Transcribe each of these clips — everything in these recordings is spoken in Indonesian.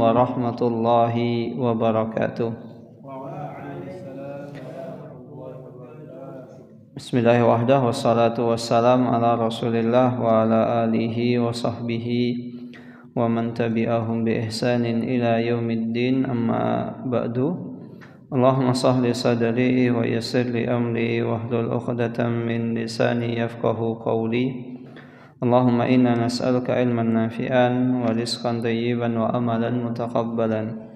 warahmatullahi wabarakatuh. Bismillahirrahmanirrahim. Wassalatu wassalam ala Rasulillah wa ala alihi wa sahbihi wa man tabi'ahum bi ihsanin ila yaumiddin, amma ba'du. Allahumma sahli sadri wa yassir li amri wahlul 'uqdatam min lisani yafqahu qawli. Allahumma inna nas'aluka ilman nafi'an wa rizqan thayyiban wa amalan mutaqabbalan.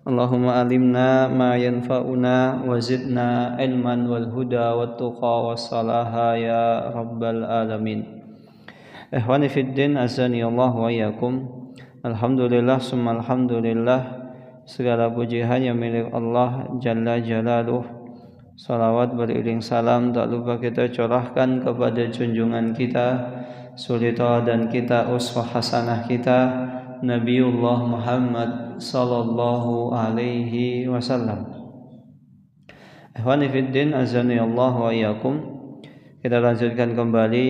Allahumma alimna ma yanfa'una wa zidna ilman wal huda wat tuqa was salaha ya rabbal alamin. Ikhwani fid din, azani Allah wa iyyakum. Alhamdulillah summa alhamdulillah, segala puji hanya milik Allah Jalla Jalaluh. Salawat beriring salam tak lupa kita curahkan kepada junjungan kita, suri dan kita, uswah hasanah kita, Nabiullah Muhammad sallallahu alaihi wasallam. Ikhwani fiddin, azani Allah wa iyyakum. Kita lanjutkan kembali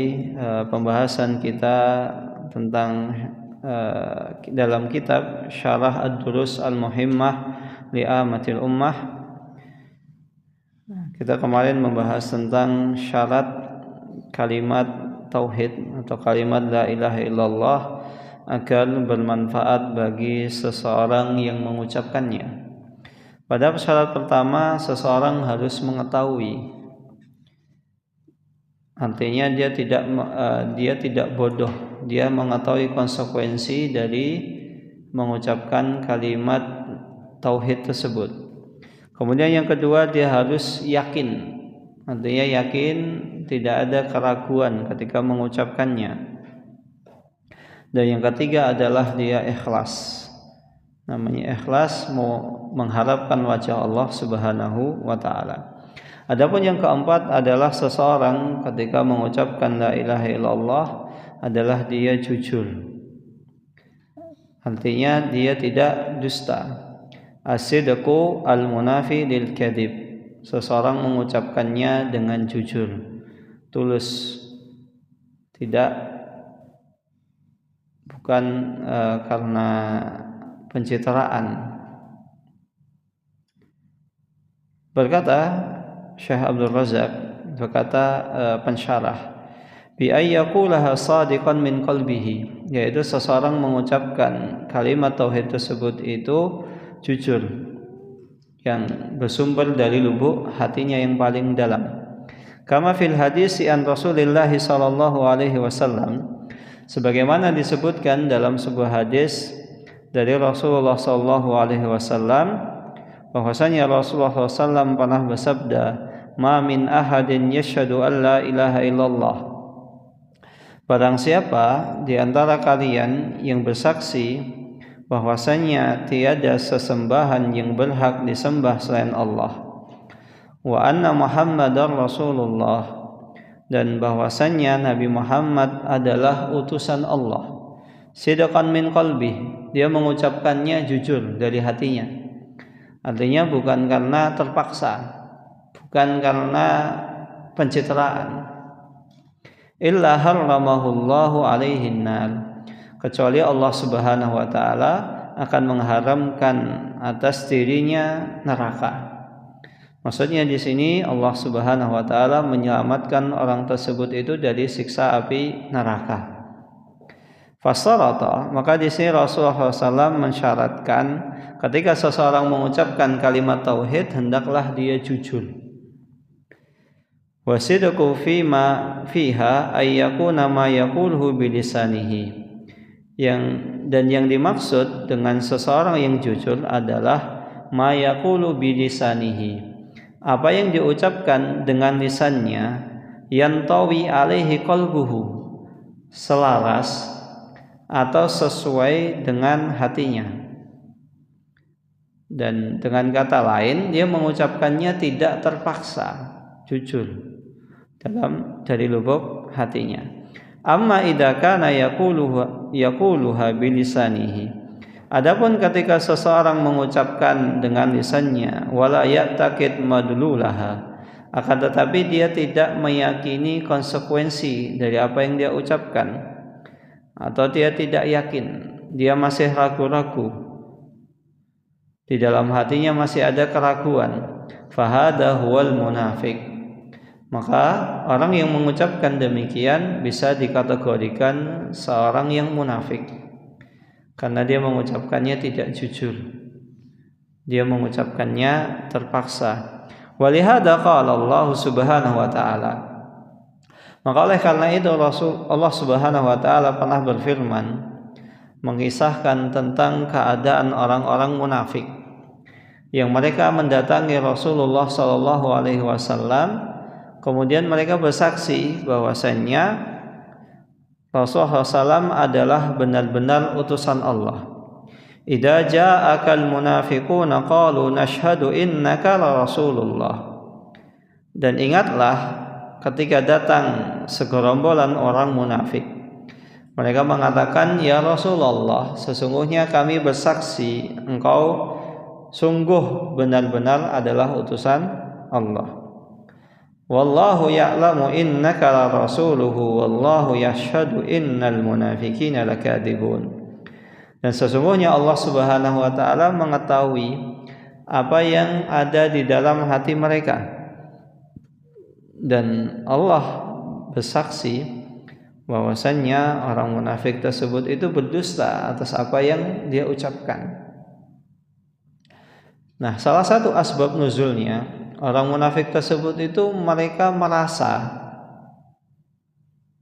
pembahasan kita tentang dalam kitab Syarah Ad-Durus Al-Muhimmah Li'amatil Ummah. Kita kemarin membahas tentang syarat kalimat tauhid atau kalimat la ilaha illallah agar bermanfaat bagi seseorang yang mengucapkannya. Pada syarat pertama, seseorang harus mengetahui. Artinya dia tidak bodoh, dia mengetahui konsekuensi dari mengucapkan kalimat tauhid tersebut. Kemudian yang kedua, dia harus yakin. Artinya yakin, tidak ada keraguan ketika mengucapkannya. Dan yang ketiga adalah dia ikhlas. Namanya ikhlas, mau mengharapkan wajah Allah Subhanahu wa ta'ala. Adapun yang keempat adalah seseorang ketika mengucapkan la ilaha illallah adalah dia jujur. Artinya dia tidak dusta. As-sidqu al-munafi lil kadhib. Seseorang mengucapkannya dengan jujur, tulus, bukan karena pencitraan. Berkata Syekh Abdul Razak, berkata pensyarah, bi ayyaqulaha shadiqan min qalbihi, yaitu seseorang mengucapkan kalimat tauhid tersebut itu jujur, yang bersumber dari lubuk hatinya yang paling dalam. Kama fil hadis an Rasulillah sallallahu alaihi wasallam, sebagaimana disebutkan dalam sebuah hadis dari Rasulullah sallallahu alaihi wasallam, bahwasanya Rasulullah SAW pernah bersabda, ma min ahadin yashhadu an la ilaha illallah, barang siapa di antara kalian yang bersaksi bahwasanya tiada sesembahan yang berhak disembah selain Allah, wa anna Muhammadar Rasulullah, dan bahwasanya Nabi Muhammad adalah utusan Allah, sidqan min qalbi, dia mengucapkannya jujur dari hatinya. Artinya bukan karena terpaksa, bukan karena pencitraan. Illa harramahullahu alaihin nar, kecuali Allah Subhanahu wa taala akan mengharamkan atas dirinya neraka. Maksudnya di sini Allah Subhanahu wa taala menyelamatkan orang tersebut itu dari siksa api neraka. Fasarata, maka di sini Rasulullah SAW mensyaratkan ketika seseorang mengucapkan kalimat tauhid hendaklah dia jujur. Wasidqu fima fiha ayyakuna ma yaquluhu bilisanihi. Yang dimaksud dengan seseorang yang jujur adalah ma yaqulu bilisanihi, apa yang diucapkan dengan lisannya, yantawi alaihi qalbuhu, selaras atau sesuai dengan hatinya. Dan dengan kata lain, dia mengucapkannya tidak terpaksa, jujur dari lubuk hatinya. Amma idza kana yaquluha bilisanihi, adapun ketika seseorang mengucapkan dengan lisannya, wala ya'taqid madlulaha, akan tetapi dia tidak meyakini konsekuensi dari apa yang dia ucapkan, atau dia tidak yakin, dia masih ragu-ragu di dalam hatinya masih ada keraguan, fahada huwal munafiq. Maka orang yang mengucapkan demikian bisa dikategorikan seorang yang munafik, karena dia mengucapkannya tidak jujur, dia mengucapkannya terpaksa. Walihada qala Allah Subhanahu wa taala. Maka oleh karena itu Allah Subhanahu wa taala pernah berfirman mengisahkan tentang keadaan orang-orang munafik yang mereka mendatangi Rasulullah sallallahu alaihi wasallam, kemudian mereka bersaksi bahwasannya Rasulullah SAW adalah benar-benar utusan Allah. Idza ja'akal munafiquna qalu nashhadu innaka la rasulullah. Dan ingatlah ketika datang segerombolan orang munafik, mereka mengatakan, ya Rasulullah, sesungguhnya kami bersaksi engkau sungguh benar-benar adalah utusan Allah. Wallahu ya'lamu innaka la rasuluhu wallahu yashhadu innal munafiqina lakadzibun. Dan sesungguhnya Allah Subhanahu wa taala mengetahui apa yang ada di dalam hati mereka, dan Allah bersaksi bahwasannya orang munafik tersebut itu berdusta atas apa yang dia ucapkan. Nah, salah satu asbab nuzulnya orang munafik tersebut itu mereka merasa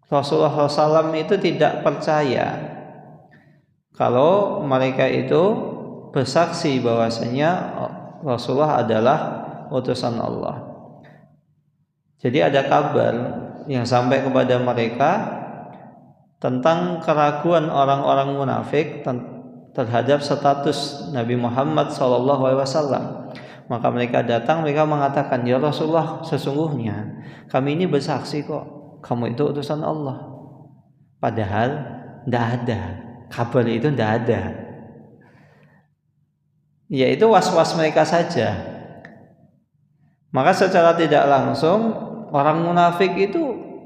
Rasulullah SAW itu tidak percaya kalau mereka itu bersaksi bahwasanya Rasulullah adalah utusan Allah. Jadi ada kabar yang sampai kepada mereka tentang keraguan orang-orang munafik terhadap status Nabi Muhammad SAW. Maka mereka datang, mereka mengatakan, ya Rasulullah, sesungguhnya kami ini bersaksi kok kamu itu utusan Allah. Padahal tidak ada, kabar itu tidak ada. Ya, itu was-was mereka saja. Maka secara tidak langsung orang munafik itu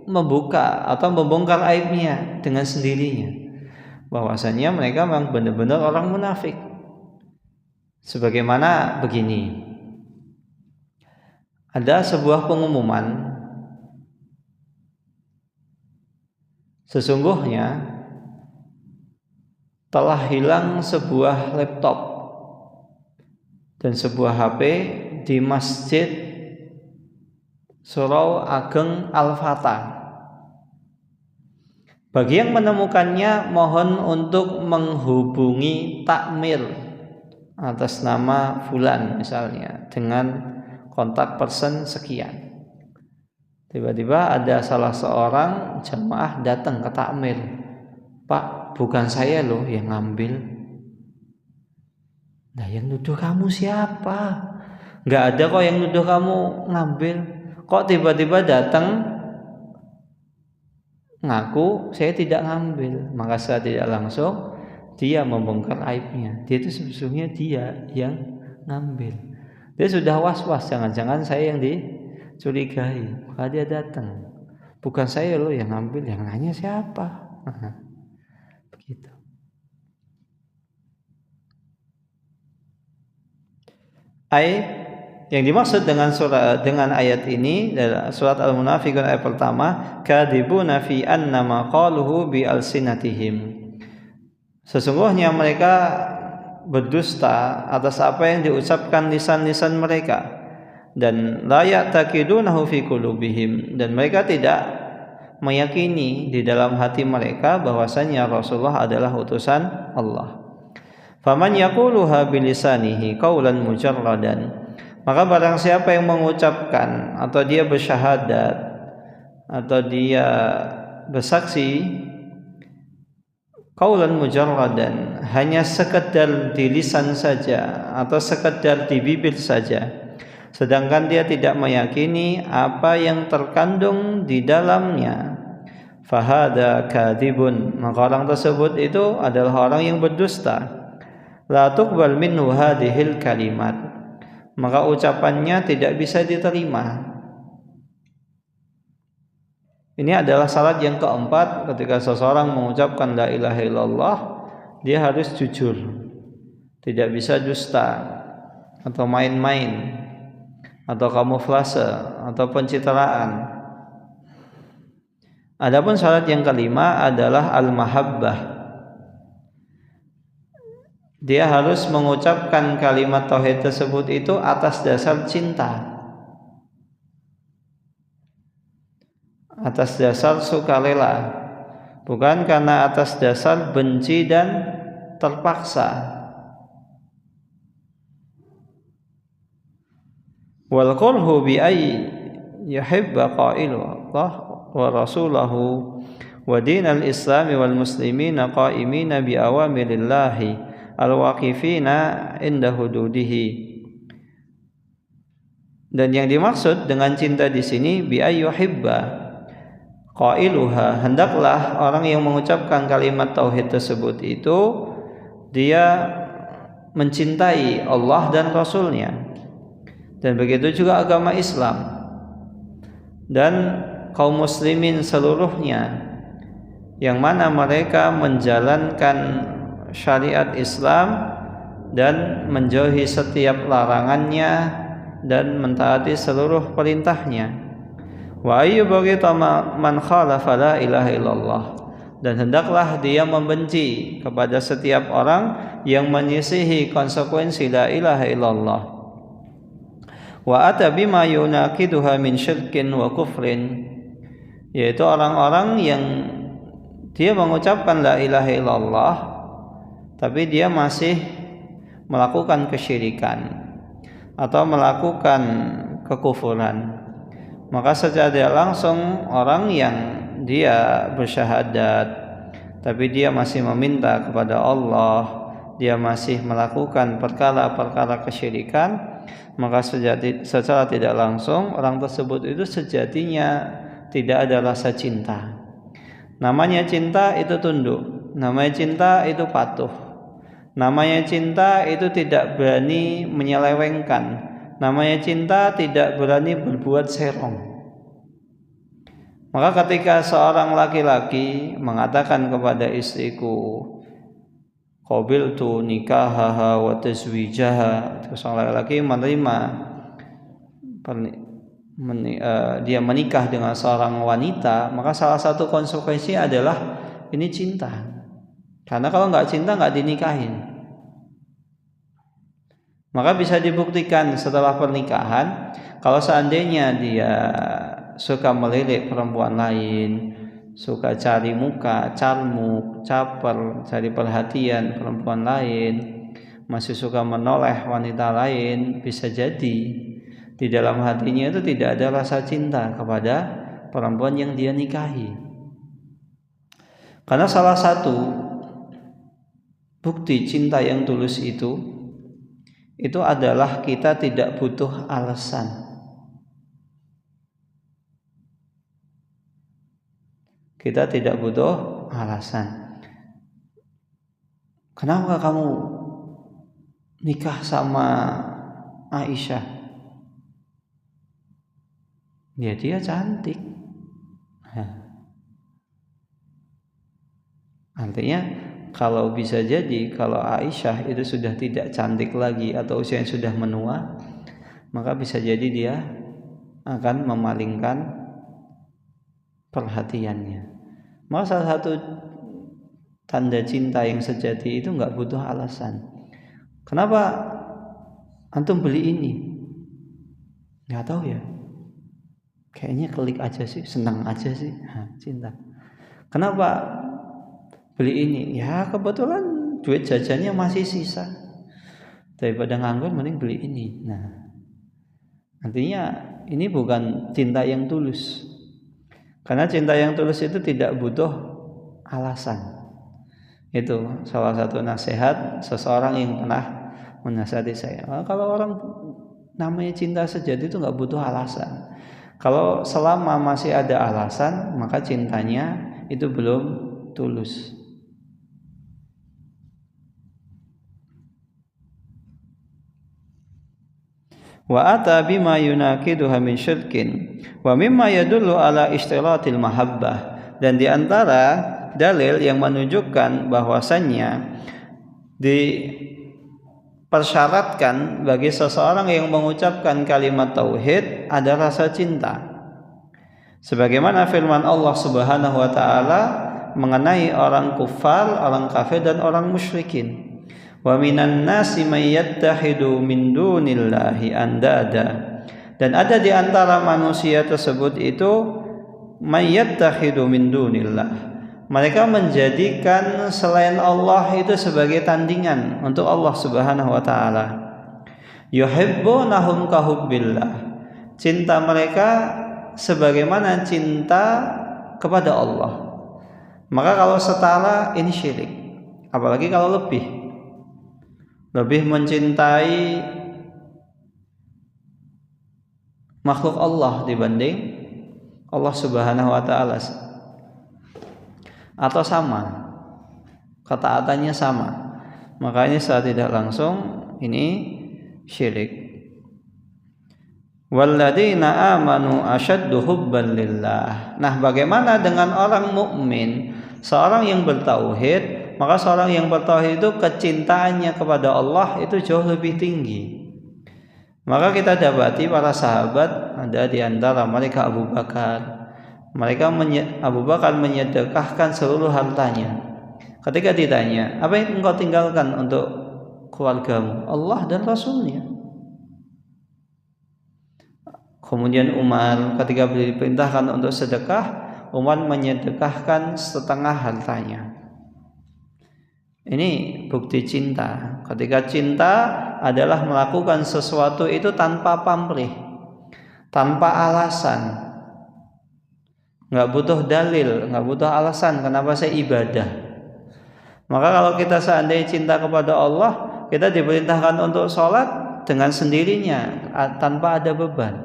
membuka atau membongkar aibnya dengan sendirinya, bahwasanya mereka memang benar-benar orang munafik. Sebagaimana begini, ada sebuah pengumuman, sesungguhnya telah hilang sebuah laptop dan sebuah HP di Masjid Surau Ageng Al-Fatah. Bagi yang menemukannya, mohon untuk menghubungi takmir atas nama fulan misalnya dengan kontak person sekian. Tiba-tiba ada salah seorang jemaah datang ke takmir, Pak, bukan saya loh yang ngambil. Nah, yang nuduh kamu siapa? Nggak ada kok yang nuduh kamu ngambil. Kok tiba-tiba datang ngaku saya tidak ngambil? Maka secara tidak langsung dia membongkar aibnya. Dia itu sebetulnya dia yang ngambil. Dia sudah was-was, jangan-jangan saya yang dicurigai. Maka dia datang, bukan saya loh yang ngambil, yang nanya siapa? Begitu. Yang dimaksud dengan ayat ini adalah surat Al-Munafiqun ayat pertama, kadibuna fi annama qaluhu bi alsinatihim. Sesungguhnya mereka berdusta atas apa yang diucapkan lisan-lisan mereka, dan la ya'taqidunahu fi qulubihim, dan mereka tidak meyakini di dalam hati mereka bahwasanya Rasulullah adalah utusan Allah. Faman yaquluha bilisanihi qaulan mujarradan, maka barang siapa yang mengucapkan atau dia bersyahadat atau dia bersaksi qaulan mujarradan, hanya sekedar di lisan saja atau sekedar di bibir saja, sedangkan dia tidak meyakini apa yang terkandung di dalamnya, fahada kadibun, maka orang tersebut itu adalah orang yang berdusta. La tuqbal minhu hadhil kalimat, maka ucapannya tidak bisa diterima. Ini adalah syarat yang keempat ketika seseorang mengucapkan la ilaha illallah, dia harus jujur, tidak bisa dusta. atau main-main atau kamuflase atau pencitraan. Adapun syarat yang kelima adalah al-mahabbah. Dia harus mengucapkan kalimat tauhid tersebut itu atas dasar cinta, atas dasar sukarela, bukan karena atas dasar benci dan terpaksa. Wal qurhu bi ay yuhibba qailu Allah wa rasulahu wa dinal islami wal muslimina qaimina bi awamirillahi al-waqifina inda hududihi. Dan yang dimaksud dengan cinta di sini bi ay yuhibba qailuha, hendaklah orang yang mengucapkan kalimat tauhid tersebut itu dia mencintai Allah dan Rasulnya, dan begitu juga agama Islam dan kaum muslimin seluruhnya, yang mana mereka menjalankan syariat Islam dan menjauhi setiap larangannya dan mentaati seluruh perintahnya. Wa ayyubghita man khalafa la ilaha illallah, dan hendaklah dia membenci kepada setiap orang yang menyisihi konsekuensi la ilaha illallah. Wa ata bima yunaqiduha min syirkin wa kufrin, yaitu orang-orang yang dia mengucapkan la ilaha illallah tapi dia masih melakukan kesyirikan atau melakukan kekufuran. Maka secara tidak langsung orang yang dia bersyahadat tapi dia masih meminta kepada Allah, dia masih melakukan perkara-perkara kesyirikan, maka secara tidak langsung orang tersebut itu sejatinya tidak ada rasa cinta. Namanya cinta itu tunduk, namanya cinta itu patuh, namanya cinta itu tidak berani menyelewengkan, namanya cinta tidak berani berbuat serong. Maka ketika seorang laki-laki mengatakan kepada istriku, qabiltu nikahaha wa tazwijaha, seorang laki-laki menerima dia menikah dengan seorang wanita, maka salah satu konsekuensi adalah ini cinta. Karena kalau nggak cinta nggak dinikahin. Maka bisa dibuktikan setelah pernikahan, kalau seandainya dia suka melirik perempuan lain, suka cari muka, carmuk, caper, cari perhatian perempuan lain, masih suka menoleh wanita lain, bisa jadi di dalam hatinya itu tidak ada rasa cinta kepada perempuan yang dia nikahi. Karena salah satu bukti cinta yang tulus itu adalah kita tidak butuh alasan. Kita tidak butuh alasan. Kenapa kamu nikah sama Aisyah? Ya dia cantik. Artinya kalau bisa jadi kalau Aisyah itu sudah tidak cantik lagi atau usianya sudah menua, maka bisa jadi dia akan memalingkan perhatiannya. Maka salah satu tanda cinta yang sejati itu nggak butuh alasan. Kenapa antum beli ini? Nggak tahu ya. Kayaknya klik aja sih, senang aja sih, cinta. Kenapa beli ini? Ya kebetulan duit jajannya masih sisa. Daripada nganggur mending beli ini. Nah, artinya ini bukan cinta yang tulus. Karena cinta yang tulus itu tidak butuh alasan. Itu salah satu nasihat seseorang yang pernah menasihati saya. Kalau orang namanya cinta sejati itu nggak butuh alasan. Kalau selama masih ada alasan, maka cintanya itu belum tulus. Wa ata bima yunaqiduha min syirkin wa mimma yadullu ala istiratil mahabbah, dan di antara dalil yang menunjukkan bahwasannya di persyaratkan bagi seseorang yang mengucapkan kalimat tauhid ada rasa cinta. Sebagaimana firman Allah Subhanahu wa taala mengenai orang kufar, orang kafir dan orang musyrikin. Wa minan nasi may yattakhidhu min dunillahi andada. Dan ada di antara manusia tersebut itu may yattakhidhu min dunillah. Mereka menjadikan selain Allah itu sebagai tandingan untuk Allah Subhanahu wa taala. Yuhibbunahum kahubbillah. Cinta mereka sebagaimana cinta kepada Allah. Maka kalau setara ini syirik. Apalagi kalau lebih mencintai makhluk Allah dibanding Allah Subhanahu wa taala. Atau sama, ketaatannya sama, makanya secara tidak langsung ini syirik. Walladzina amanu asyaddu hubban lillah. Nah, bagaimana dengan orang mukmin, seorang yang bertauhid? Maka seorang yang bertauhid itu kecintaannya kepada Allah itu jauh lebih tinggi. Maka kita dapati para sahabat, ada di antara mereka Abu Bakar. Abu Bakar menyedekahkan seluruh hartanya. Ketika ditanya, apa yang engkau tinggalkan untuk keluargamu? Allah dan Rasulnya. Kemudian Umar ketika diperintahkan untuk sedekah, Umar menyedekahkan setengah hartanya. Ini bukti cinta. Ketika cinta adalah melakukan sesuatu itu tanpa pamrih, tanpa alasan. Nggak butuh dalil, nggak butuh alasan kenapa saya ibadah. Maka kalau kita seandainya cinta kepada Allah, kita diperintahkan untuk sholat dengan sendirinya tanpa ada beban.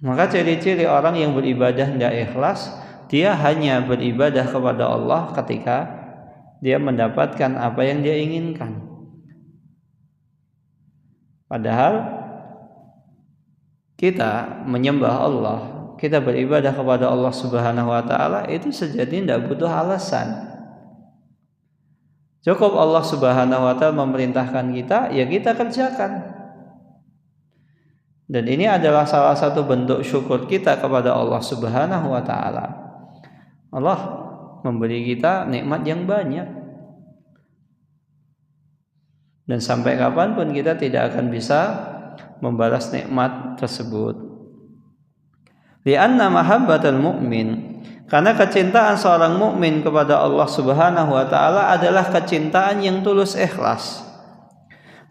Maka ciri-ciri orang yang beribadah tidak ikhlas, dia hanya beribadah kepada Allah ketika dia mendapatkan apa yang dia inginkan. Padahal kita menyembah Allah, kita beribadah kepada Allah Subhanahu wa taala itu sejatinya tidak butuh alasan. Cukup Allah Subhanahu wa taala memerintahkan kita, ya kita kerjakan. Dan ini adalah salah satu bentuk syukur kita kepada Allah Subhanahu wa taala. Allah memberi kita nikmat yang banyak. Dan sampai kapanpun kita tidak akan bisa membalas nikmat tersebut. Lianna mahabbatul mu'min, karena kecintaan seorang mukmin kepada Allah Subhanahu wa taala adalah kecintaan yang tulus ikhlas.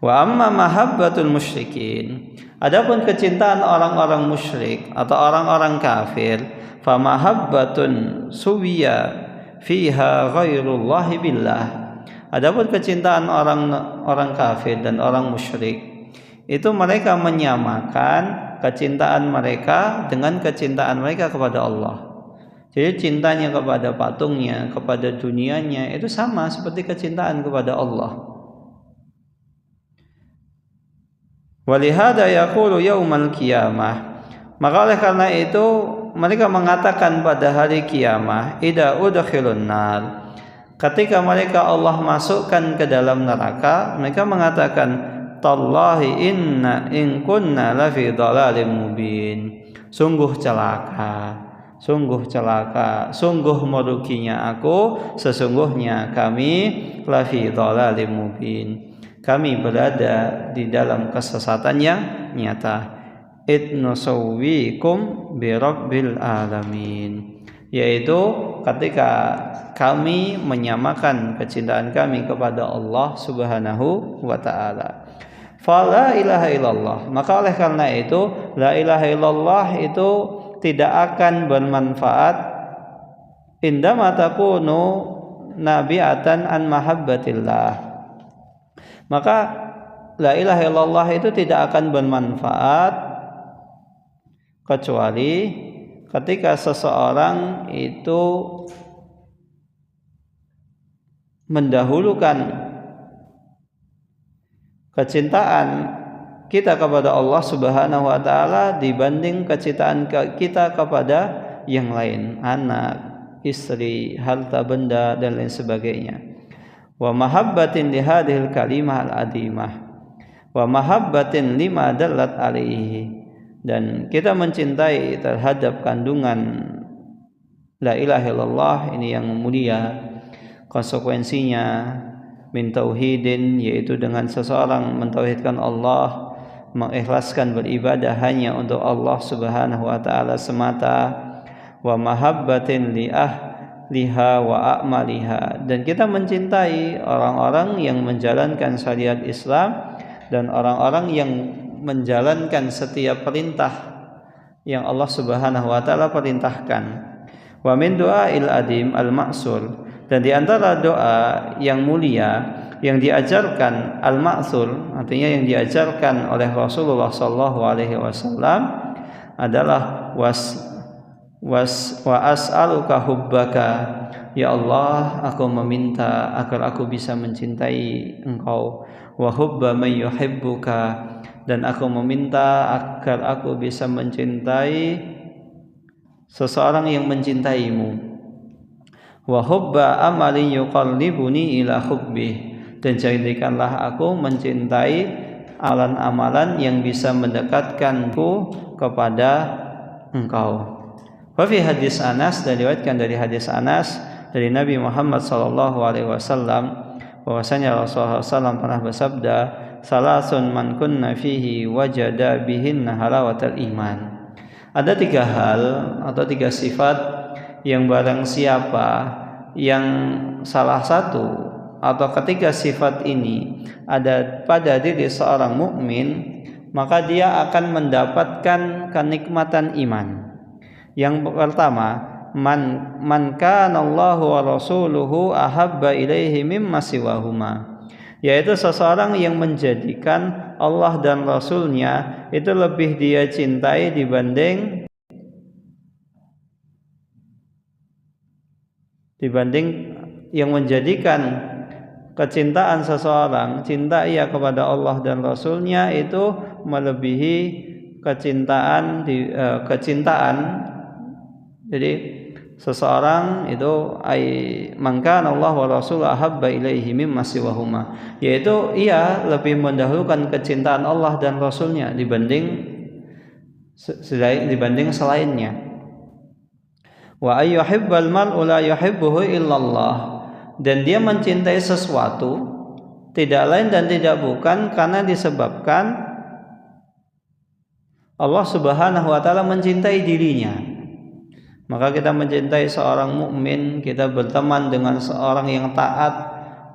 Wa amma mahabbatul musyrikin, adapun kecintaan orang-orang musyrik atau orang-orang kafir, fa mahabbatun suwiya fiha ghairullahi billah. Adapun kecintaan orang kafir dan orang musyrik, itu mereka menyamakan kecintaan mereka dengan kecintaan mereka kepada Allah. Jadi cintanya kepada patungnya, kepada dunianya itu sama seperti kecintaan kepada Allah. Walihada yaqulu yaumal qiyamah. Maka oleh karena itu mereka mengatakan pada hari kiamah, idza udkhilun nar. Ketika mereka Allah masukkan ke dalam neraka, mereka mengatakan, tallahi inna in kunna lafi dhalalim mubin. Sungguh celaka, sungguh meruginya aku, sesungguhnya kami lafi dhalalim mubin. Kami berada di dalam kesesatan yang nyata. Itnusawwikum bi rabbil alamin, yaitu ketika kami menyamakan kecintaan kami kepada Allah Subhanahu wa taala. Fala ilaha illallah, maka oleh karena itu la ilaha illallah itu tidak akan bermanfaat indama takunu nabiatan an mahabbatillah. Maka la ilaha illallah itu tidak akan bermanfaat kecuali ketika seseorang itu mendahulukan kecintaan kita kepada Allah Subhanahu wa taala dibanding kecintaan kita kepada yang lain, anak, istri, harta benda dan lain sebagainya. wa mahabbatin li hadhil kalimah al-adimah wa mahabbatin lima dallat alaihi, dan kita mencintai terhadap kandungan la ilaha illallah ini yang mulia, konsekuensinya min tauhidin, yaitu dengan seseorang mentauhidkan Allah, mengikhlaskan beribadah hanya untuk Allah Subhanahu wa taala semata, wa mahabbatin li ahliha wa a'maliha, dan kita mencintai orang-orang yang menjalankan syariat Islam dan orang-orang yang menjalankan setiap perintah yang Allah Subhanahu wa taala perintahkan. Wa min du'ail adim al-ma'sul, dan di antara doa yang mulia yang diajarkan al-ma'sul, artinya yang diajarkan oleh Rasulullah sallallahu alaihi wasallam adalah wa as'aluka hubbaka, ya Allah, aku meminta agar aku bisa mencintai Engkau, wa hubba man yuhibbuka, dan aku meminta agar aku bisa mencintai seseorang yang mencintaimu, wa hubba amalin yuqallibuni ila hubbih, dan jadikanlah aku mencintai amalan-amalan yang bisa mendekatkanku kepada Engkau. Wa fi hadis Anas, dan diriwayatkan dari hadis Anas dari Nabi Muhammad sallallahu alaihi wasallam bahwasanya Rasulullah SAW pernah bersabda, salasun man kunna fihi wajada bihinna halawatal iman. Ada 3 hal atau 3 sifat yang barang siapa yang salah satu atau ketiga sifat ini ada pada diri seorang mukmin, maka dia akan mendapatkan kenikmatan iman. Yang pertama, man kana Allahu wa rasuluhu ahabba ilaihi mimma siwahuma, yaitu seseorang yang menjadikan Allah dan Rasulnya itu lebih dia cintai dibanding yang menjadikan kecintaan seseorang, cinta ia kepada Allah dan Rasulnya itu melebihi kecintaan jadi seseorang itu maka Allah wa Rasul ahabba ilaihi mimma siwahuma, yaitu ia lebih mendahulukan kecintaan Allah dan Rasulnya dibanding selainnya. Wa ayyuhibbal mar'u la yuhibbuhu illallah, dan dia mencintai sesuatu tidak lain dan tidak bukan karena disebabkan Allah Subhanahu wa taala mencintai dirinya. Maka kita mencintai seorang mukmin, kita berteman dengan seorang yang taat,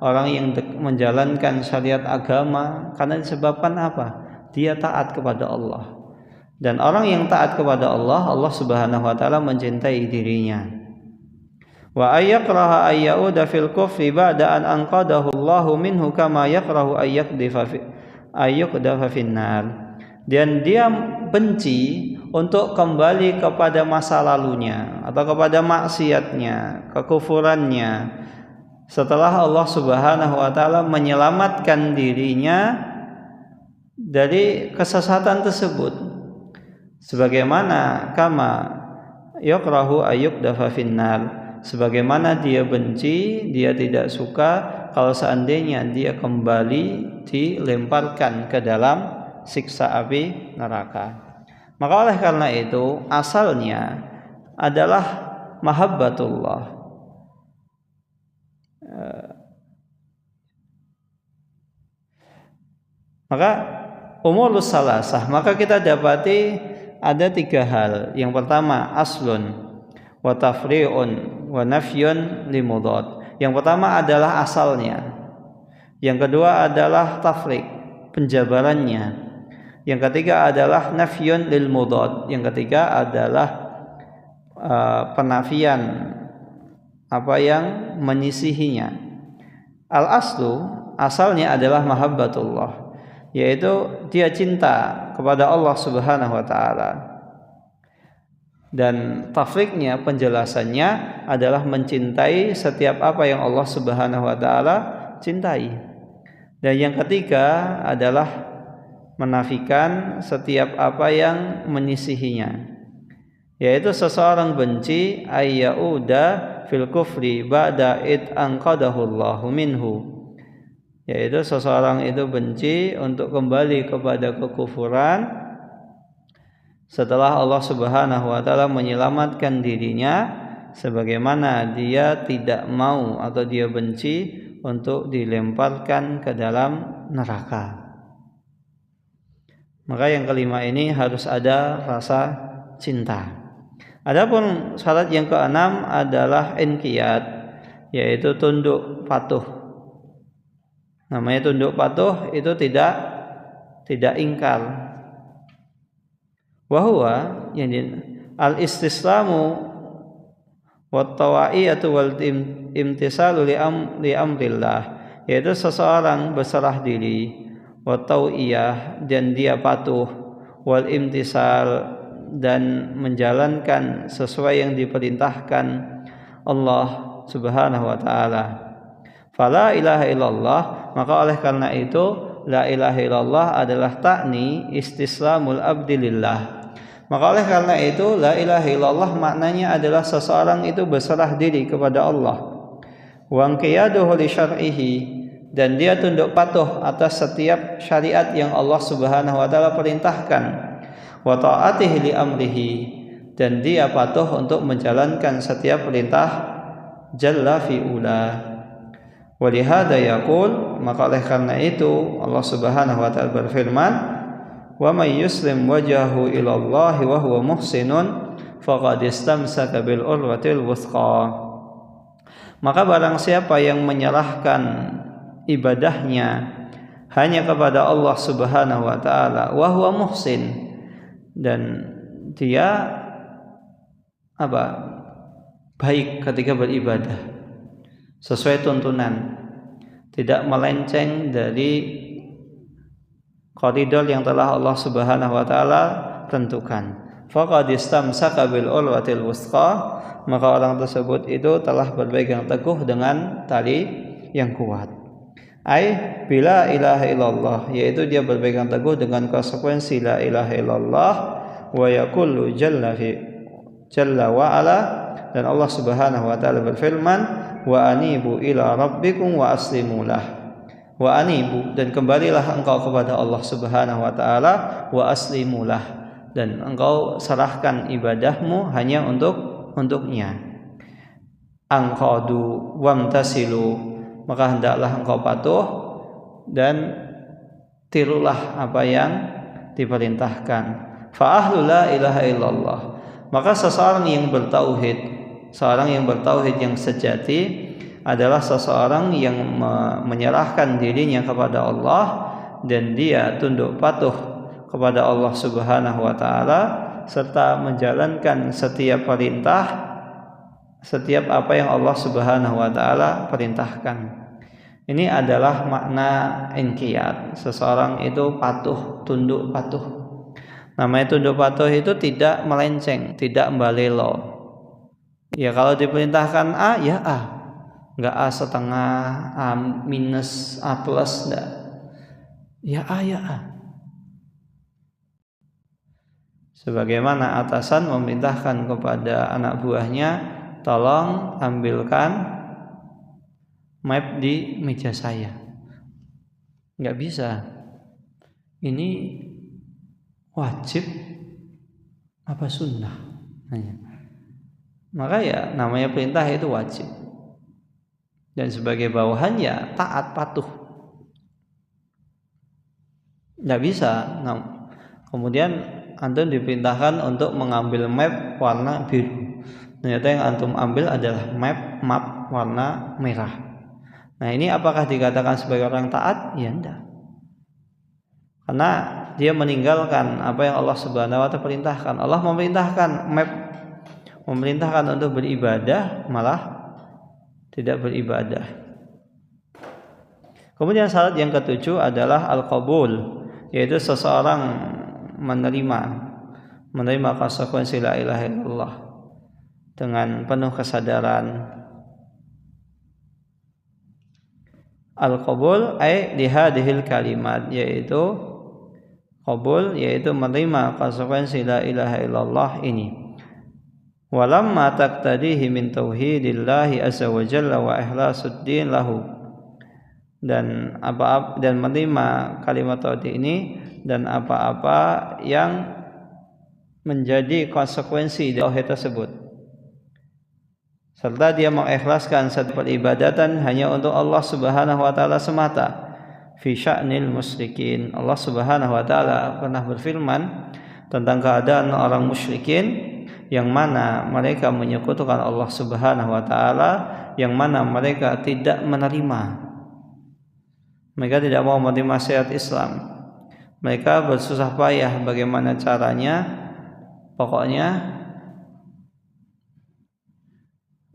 orang yang menjalankan syariat agama karena disebabkan apa? Dia taat kepada Allah. Dan orang yang taat kepada Allah, Allah Subhanahu wa taala mencintai dirinya. Wa ayyakraha ayyauda fil kufri ba'da an anqadahu Allahu minhu kama yakrahu ayyuqdafa finnar. Dan dia benci untuk kembali kepada masa lalunya atau kepada maksiatnya, kekufurannya, setelah Allah Subhanahu wa taala menyelamatkan dirinya dari kesesatan tersebut, sebagaimana kama yakrahu ayyuqdafa finnar, sebagaimana dia benci, dia tidak suka kalau seandainya dia kembali dilemparkan ke dalam siksa api neraka. Maka oleh karena itu asalnya adalah mahabbatullah. Maka umurus salasah, maka kita dapati ada 3 hal. Yang pertama aslun wa tafri'un wa nafyun limudad. Yang pertama adalah asalnya. Yang kedua adalah tafriq, penjabarannya. Yang ketiga adalah nafyun lil mudad. Yang ketiga adalah penafian apa yang menyisihinya. Al aslu, asalnya adalah mahabbatullah, yaitu dia cinta kepada Allah Subhanahu wa taala. Dan tafriqnya, penjelasannya adalah mencintai setiap apa yang Allah Subhanahu wa taala cintai. Dan yang ketiga adalah menafikan setiap apa yang menyisihinya, yaitu seseorang benci ayyauda fil kufri ba'da id anqadahu Allahu minhu, yaitu seseorang itu benci untuk kembali kepada kekufuran setelah Allah Subhanahu wa taala menyelamatkan dirinya, sebagaimana dia tidak mau atau dia benci untuk dilemparkan ke dalam neraka. Maka yang kelima ini harus ada rasa cinta. Adapun syarat yang keenam adalah inqiyad, yaitu tunduk patuh. Namanya tunduk patuh itu tidak ingkar. Wa huwa al-istislamu wa tawaiyatu wal imtisalu li amrillah, yaitu seseorang berserah diri, wa tawiyah dan dia patuh, wal imtisal dan menjalankan sesuai yang diperintahkan Allah Subhanahu wa taala. Fala ilaha illallah, maka oleh karena itu la ilaha illallah adalah ta'ni istislamul abdi lillah. Maka oleh karena itu la ilaha illallah maknanya adalah seseorang itu berserah diri kepada Allah. Wa anqiyaduhu li syar'ihi, dan dia tunduk patuh atas setiap syariat yang Allah Subhanahu wa taala perintahkan. Wa ta'atihi li amrihi, dan dia patuh untuk menjalankan setiap perintah jalla fi'ula. Wa lihada yaqul, maka oleh karena itu Allah Subhanahu wa taala berfirman, wa may yuslim wajhahu ila Allah wa huwa muhsinun faqad istamsaka bil urwatil wuthqa. Maka barang siapa yang menyerahkan ibadahnya hanya kepada Allah Subhanahu wa taala wa huwa muhsin, dan dia baik ketika beribadah sesuai tuntunan, tidak melenceng dari koridor yang telah Allah Subhanahu wa taala tentukan. Faqad istamsaka bil urwatil wuthqa, maka orang tersebut itu telah berpegang teguh dengan tali yang kuat. Bila ilaha illallah, yaitu dia berpegang teguh dengan konsekuensi la ilaha illallah, wa yaqulu jalla wa ala, dan Allah Subhanahu wa taala berfirman, wa anibu ila rabbikum wa aslimu lah. Wa anibu, dan kembalilah engkau kepada Allah Subhanahu wa taala, wa aslimu lah, dan engkau serahkan ibadahmu hanya untuknya. Anqadu wamtasilu, maka hendaklah engkau patuh dan tirulah apa yang diperintahkan. Fa ahlu la ilaha illallah, maka seseorang yang bertauhid yang sejati adalah seseorang yang menyerahkan dirinya kepada Allah dan dia tunduk patuh kepada Allah Subhanahu wa taala serta menjalankan setiap perintah, setiap apa yang Allah Subhanahu wa taala perintahkan. Ini adalah makna inqiyad. Seseorang itu patuh, tunduk patuh. Namanya tunduk patuh itu tidak melenceng, tidak mbalelo. Ya kalau diperintahkan A, ya A. Enggak A setengah, A minus, A plus, enggak. Ya A, ya A. Sebagaimana atasan memerintahkan kepada anak buahnya, tolong ambilkan map di meja saya. Nggak bisa. Ini wajib apa sunnah? Maka ya namanya perintah itu wajib. Dan sebagai bawahan ya taat patuh. Nggak bisa. Kemudian antum diperintahkan untuk mengambil map warna biru. Ternyata yang antum ambil adalah map warna merah. Nah ini apakah dikatakan sebagai orang taat? Ya enggak. Karena dia meninggalkan apa yang Allah Subhanahu wa taala perintahkan. Allah memerintahkan untuk beribadah, malah tidak beribadah. Kemudian syarat yang ketujuh adalah al-qabul, yaitu seseorang menerima konsekuensi la ilaha illallah dengan penuh kesadaran. Al-qabul li hadhil kalimat, yaitu qabul, yaitu menerima konsekuensi la ilaha illallah ini. walamma taqtadihi min tauhidillahi azza wa jalla wa ikhlasuddin lahu, dan menerima kalimat tauhid ini dan apa-apa yang menjadi konsekuensi dari tauhid tersebut, serta dia mengikhlaskan satu peribadatan hanya untuk Allah Subhanahu wa taala semata. Fi sya'nil musyrikin, Allah Subhanahu wa taala pernah berfirman tentang keadaan orang musyrikin yang mana mereka menyekutukan Allah Subhanahu wa taala, yang mana mereka tidak menerima, mereka tidak mau menerima syariat Islam. Mereka bersusah payah bagaimana caranya, pokoknya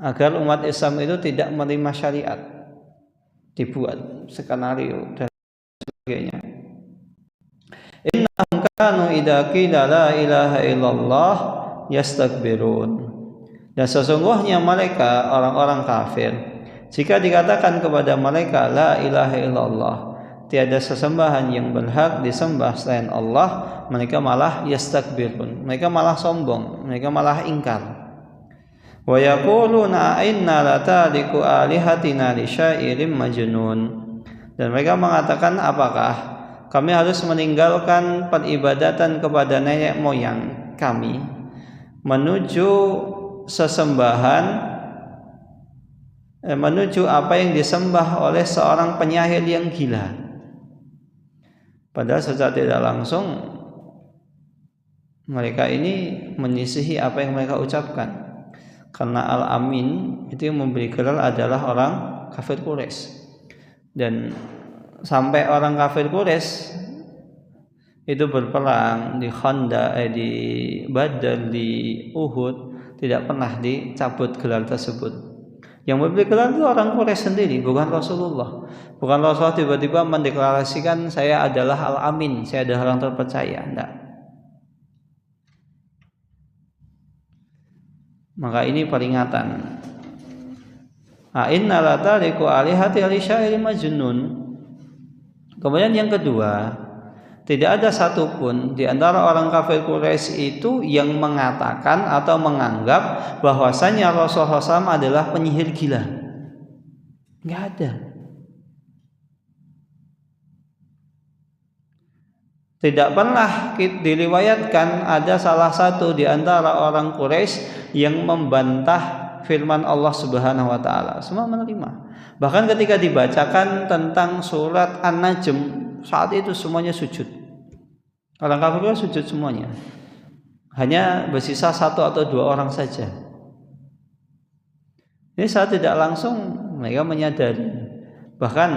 agar umat Islam itu tidak menerima syariat. Dibuat skenario dan sebagainya. Innahum kanu idza qila la ilaha illallah yastakbirun. Dan sesungguhnya mereka orang-orang kafir, jika dikatakan kepada mereka la ilaha illallah, tiada sesembahan yang berhak disembah selain Allah, mereka malah yastakbirun, mereka malah sombong, mereka malah ingkar. Wa yaquluna inna lataliku alihatina li syairin majnun. Dan mereka mengatakan, apakah kami harus meninggalkan peribadatan kepada nenek moyang kami menuju sesembahan, menuju apa yang disembah oleh seorang penyair yang gila. Padahal secara tidak langsung mereka ini menyisihi apa yang mereka ucapkan, karena Al-Amin itu yang memberi gelar adalah orang kafir Quraisy. Dan sampai orang kafir Quraisy itu berperang di Khandaq, di Badar, di Uhud, tidak pernah dicabut gelar tersebut. Yang memberi gelar itu orang Quraisy sendiri, bukan Rasulullah. Bukan Rasulullah tiba-tiba mendeklarasikan saya adalah Al-Amin, saya adalah orang terpercaya. Tidak. Maka ini peringatan. Inna la tariku alihati li syairin majnun. Kemudian yang kedua, tidak ada satupun di antara orang kafir Quraisy itu yang mengatakan atau menganggap bahwasanya Rasulullah SAW adalah penyihir gila. Enggak ada. Tidak pernah diriwayatkan ada salah satu di antara orang Quraisy yang membantah firman Allah Subhanahu wa taala. Semua menerima. Bahkan ketika dibacakan tentang surat An-Najm, saat itu semuanya sujud. Orang kafir sujud semuanya. Hanya bersisa satu atau dua orang saja. Ini saat tidak langsung mereka menyadari. Bahkan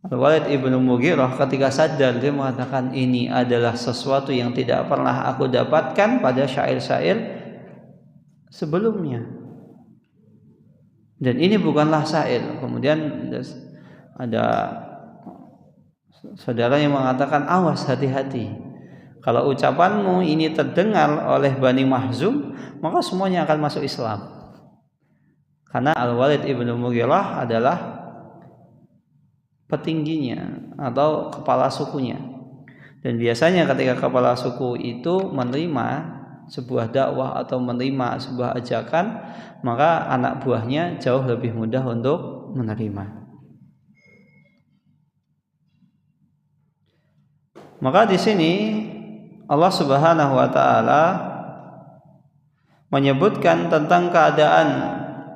Al-Walid ibnu Mughirah ketika sadar, dia mengatakan ini adalah sesuatu yang tidak pernah aku dapatkan pada syair-syair sebelumnya. Dan ini bukanlah syair. Kemudian ada saudara yang mengatakan, awas, hati-hati. Kalau ucapanmu ini terdengar oleh Bani Mahzum, maka semuanya akan masuk Islam. Karena Al-Walid ibnu Mughirah adalah petingginya atau kepala sukunya. Dan biasanya ketika kepala suku itu menerima sebuah dakwah atau menerima sebuah ajakan, maka anak buahnya jauh lebih mudah untuk menerima. Maka di sini Allah Subhanahu wa taala menyebutkan tentang keadaan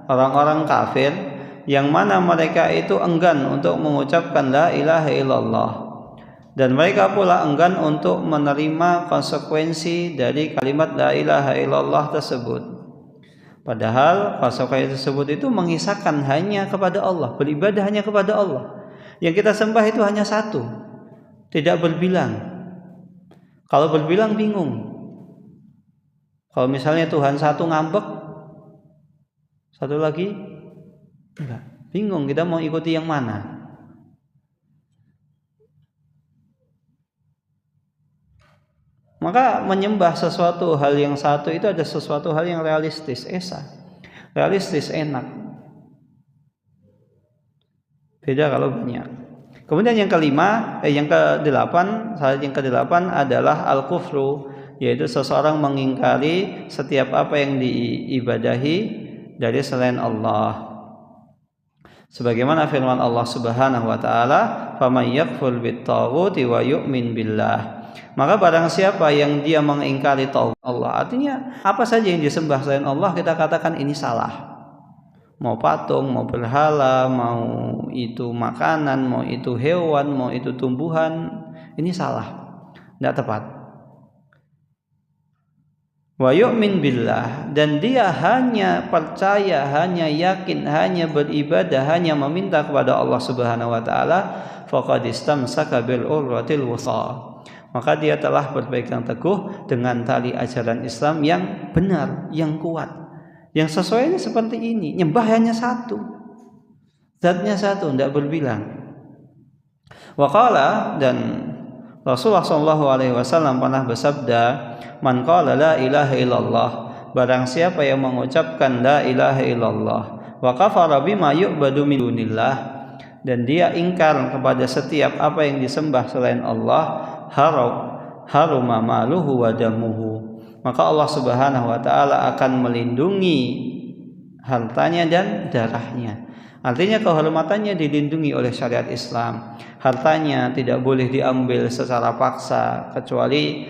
orang-orang kafir yang mana mereka itu enggan untuk mengucapkan la ilaha illallah, dan mereka pula enggan untuk menerima konsekuensi dari kalimat la ilaha illallah tersebut. Padahal konsekuensi tersebut itu mengisahkan hanya kepada Allah, beribadah hanya kepada Allah. Yang kita sembah itu hanya satu, tidak berbilang. Kalau berbilang bingung. Kalau misalnya Tuhan satu ngambek, satu lagi enggak, bingung kita mau ikuti yang mana. Maka menyembah sesuatu hal yang satu itu ada sesuatu hal yang realistis, realistis, enak. Beda kalau banyak. Kemudian yang kelima, yang kedelapan adalah al-kufru, yaitu seseorang mengingkari setiap apa yang diibadahi dari selain Allah. Sebagaimana firman Allah Subhanahu wa taala, "Faman yakfur bit-taghuti wa yu'min billah." Maka barang siapa yang dia mengingkari tauhid Allah, artinya apa saja yang disembah selain Allah kita katakan ini salah. Mau patung, mau berhala, mau itu makanan, mau itu hewan, mau itu tumbuhan, ini salah. Tidak tepat. Wa yu'min billah, dan dia hanya percaya, hanya yakin, hanya beribadah, hanya meminta kepada Allah Subhanahu wa taala, faqad istamsaka bil urwatil wuthqa. Maka dia telah berpegang teguh dengan tali ajaran Islam yang benar, yang kuat. Yang sesuai seperti ini, nyembah hanya satu. Zatnya satu, tidak berbilang. Wa qala, dan Rasulullah SAW pernah bersabda, "Man qala la ilaha illallah," barang siapa yang mengucapkan la ilaha illallah, wa kafara bima yu'badu min dunillah, dan dia ingkar kepada setiap apa yang disembah selain Allah, haruma maluhu wa damuhu, maka Allah Subhanahu wa taala akan melindungi hartanya dan darahnya. Artinya kehormatannya dilindungi oleh syariat Islam. Hartanya tidak boleh diambil secara paksa kecuali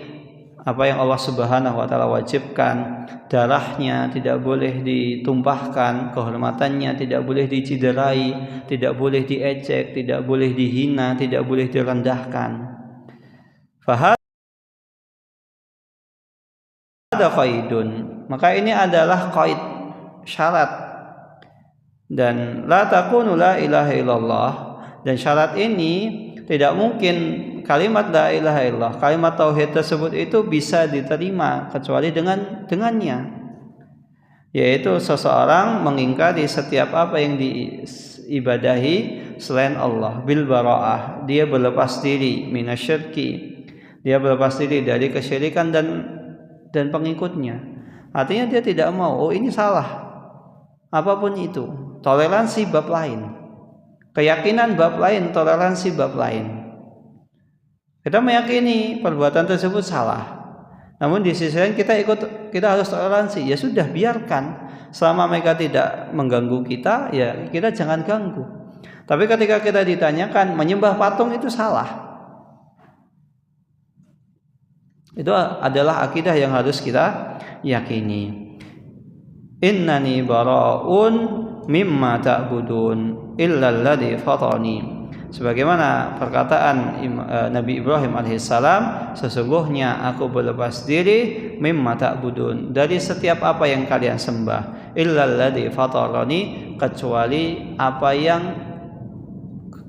apa yang Allah Subhanahu wa taala wajibkan. Darahnya tidak boleh ditumpahkan, kehormatannya tidak boleh diciderai, tidak boleh diejek, tidak boleh dihina, tidak boleh direndahkan. Fahada qaidun, maka ini adalah qaid, syarat. Dan la takunu la ilaha illallah, dan syarat ini tidak mungkin kalimat la ilaha illallah, kalimat tauhid tersebut itu bisa diterima kecuali dengannya, yaitu seseorang mengingkari setiap apa yang diibadahi selain Allah, bil bara'ah, dia berlepas diri minasyirki, dia berlepas diri dari kesyirikan dan pengikutnya. Artinya dia tidak mau, oh ini salah, apapun itu. Toleransi bab lain, keyakinan bab lain, toleransi bab lain. Kita meyakini perbuatan tersebut salah, namun di sisi lain kita harus toleransi. Ya sudah, biarkan, selama mereka tidak mengganggu kita, ya kita jangan ganggu. Tapi ketika kita ditanyakan menyembah patung itu salah, itu adalah akidah yang harus kita yakini. Innani bara'un mimma ta'budun illa alladhi fatani, sebagaimana perkataan Nabi Ibrahim alaihissalam, sesungguhnya aku berlepas diri mimma ta'budun, dari setiap apa yang kalian sembah, illa alladhi fatarani,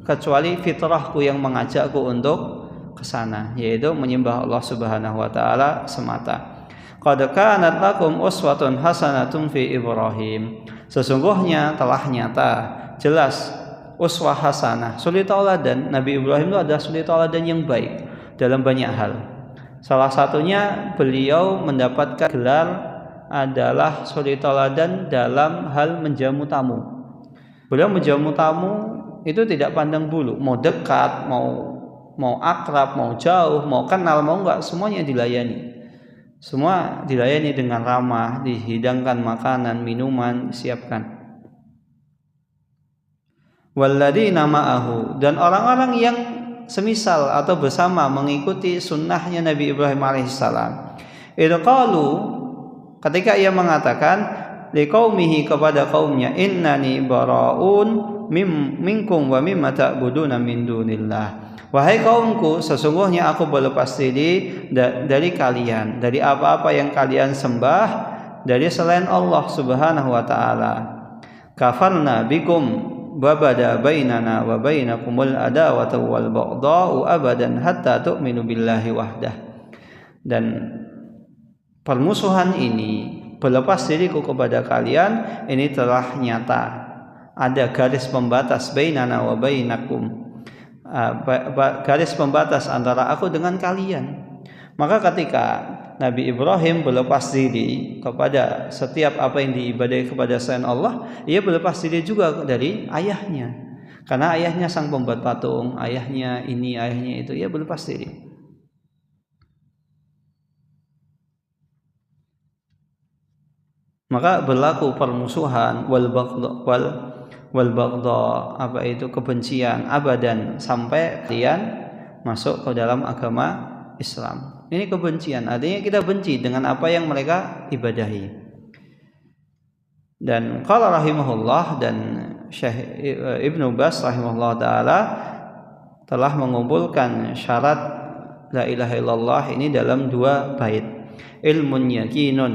kecuali fitrahku yang mengajakku untuk kesana, yaitu menyembah Allah Subhanahu wa taala semata. Qad kanat lakum uswatun hasanatun fi Ibrahim, sesungguhnya telah nyata jelas uswah hasanah, suri tauladan Nabi Ibrahim itu adalah suri tauladan yang baik dalam banyak hal. Salah satunya beliau mendapatkan gelar adalah suri tauladan dalam hal menjamu tamu. Beliau menjamu tamu itu tidak pandang bulu, mau dekat, mau akrab, mau jauh, mau kenal, mau enggak, semuanya dilayani. Semua dilayani dengan ramah, dihidangkan makanan, minuman, disiapkan. Walladzina ma'ahu, dan orang-orang yang semisal atau bersama mengikuti sunnahnya Nabi Ibrahim alaihissalam. Idh qalu, ketika ia mengatakan liqaumihi, kepada kaumnya, innani bara'un minkum wa mimma ta'buduna min dunillah, wahai kaumku, sesungguhnya aku berlepas diri dari kalian, dari apa-apa yang kalian sembah dari selain Allah Subhanahu wa taala. Kafarna bikum babada bainana wa bainakumul adawatu wal baghdha'u abadan hatta tu'minu billahi wahdah. Dan permusuhan ini, berlepas diriku kepada kalian, ini telah nyata. Ada garis pembatas bainana wa bainakum, garis pembatas antara aku dengan kalian. Maka ketika Nabi Ibrahim berlepas diri kepada setiap apa yang diibadahi kepada selain Allah, ia berlepas diri juga dari ayahnya, karena ayahnya sang pembuat patung, ayahnya ini, ayahnya itu, ia berlepas diri. maka berlaku permusuhan wal baghdha apa itu kebencian abadan sampai kalian masuk ke dalam agama Islam. Ini kebencian, artinya kita benci dengan apa yang mereka ibadahi. Dan qala rahimahullah, dan Syekh Ibnu Baz rahimahullah taala telah mengumpulkan syarat la ilaha illallah ini dalam 2 bait. Ilmun yakinun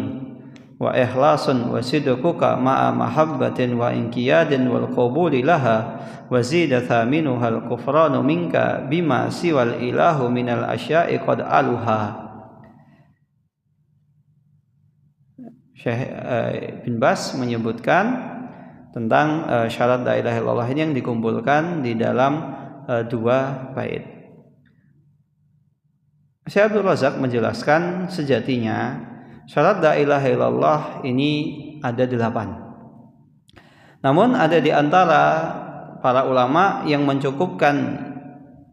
wa ikhlasun wa sidquka ma'a mahabbatin wa inqiyadin wal qabuli laha wa zida thaminuha al kufranu minka bima siwal ilahu minal asya'i qad aluha. Syekh bin Baz menyebutkan tentang syarat la ilaha illallah ini yang dikumpulkan di dalam 2 bait. Syekh Abdul Razak menjelaskan sejatinya syarat la ilaha illallah ini ada 8. Namun ada di antara para ulama yang mencukupkan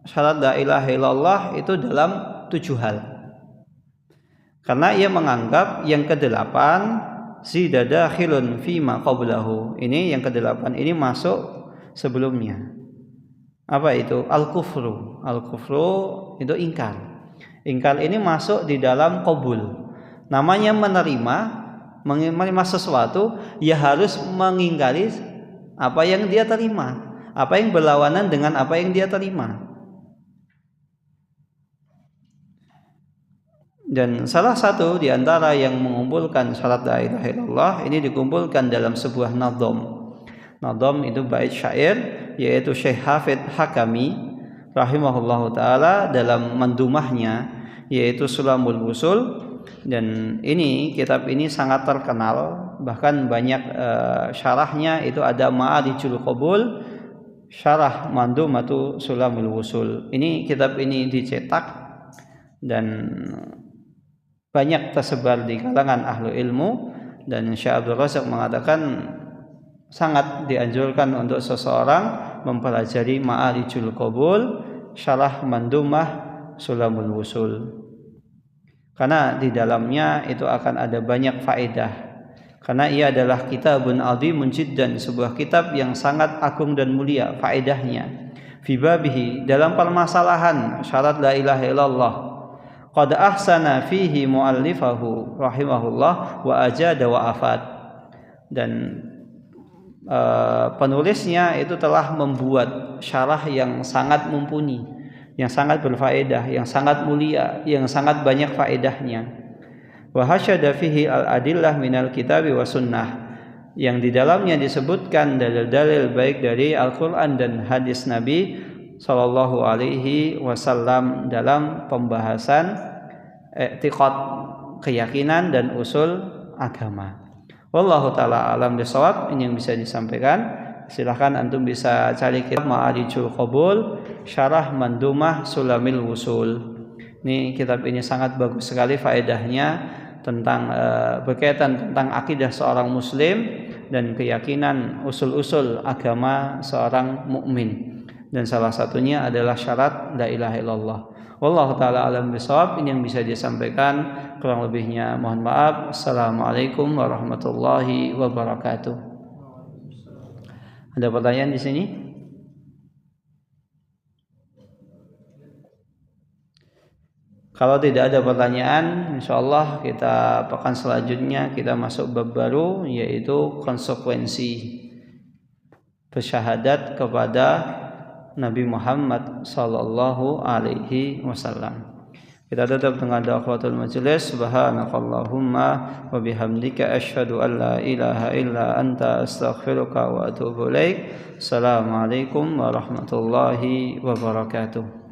syarat la ilaha illallah itu dalam 7 hal. Karena ia menganggap yang ke-8 zidadakhilun fima qablahu. Ini yang ke-8 ini masuk sebelumnya. Apa itu? Al-kufru. Al-kufru itu ingkar. Ingkar ini masuk di dalam qabul. Namanya menerima sesuatu, ya harus mengingkari apa yang dia terima, apa yang berlawanan dengan apa yang dia terima. Dan salah satu di antara yang mengumpulkan syarat la ilaha illallah ini dikumpulkan dalam sebuah nadham. Nadham itu bait syair, yaitu Syekh Hafidz Hakami rahimahullahu taala dalam mandumahnya yaitu Sulamul Wusul. Dan ini kitab ini sangat terkenal, bahkan banyak syarahnya itu ada Ma'arijul Qabul, syarah Mandumatu Sulamul Wusul. Ini kitab ini dicetak dan banyak tersebar di kalangan ahlu ilmu, dan Syekh Abdul Razak mengatakan sangat dianjurkan untuk seseorang mempelajari Ma'arijul Qabul, syarah Mandumah Sulamul Wusul. Karena di dalamnya itu akan ada banyak faedah. Karena ia adalah kitabun azimun jiddan, sebuah kitab yang sangat agung dan mulia faedahnya. Fi babihi, dalam permasalahan syarat la ilaha illallah. Qad ahsana fihi muallifahu rahimahullah wa ajada wa afad. Dan penulisnya itu telah membuat syarah yang sangat mumpuni, yang sangat berfaedah, yang sangat mulia, yang sangat banyak faedahnya. Wa hasyada fihi al-adillah minal kitabi wa sunnah, yang di dalamnya disebutkan dalil-dalil baik dari Al-Qur'an dan hadis Nabi sallallahu alaihi wasallam dalam pembahasan i'tiqad, keyakinan dan usul agama. Wallahu taala alam bisawab. Ini yang bisa disampaikan. Silahkan antum bisa cari kitab Ma'arijul Qabul, syarah Mandumah Sulamil Wusul. Ini kitab ini sangat bagus sekali faedahnya tentang berkaitan tentang akidah seorang muslim dan keyakinan usul-usul agama seorang mukmin. Dan salah satunya adalah syarat la ilaha illallah. Wallahu taala alam bisawab. Ini yang bisa disampaikan, kurang lebihnya mohon maaf. Assalamualaikum warahmatullahi wabarakatuh. Ada pertanyaan di sini? Kalau tidak ada pertanyaan, insyaallah kita pekan selanjutnya kita masuk bab baru, yaitu konsekuensi bersyahadat kepada Nabi Muhammad sallallahu alaihi wasallam. Kita tutup dengan da'watul majelis. Subhanakallahumma wa bihamdika asyhadu an la ilaha illa anta astaghfiruka wa atubu ilaik. Assalamualaikum warahmatullahi wabarakatuh.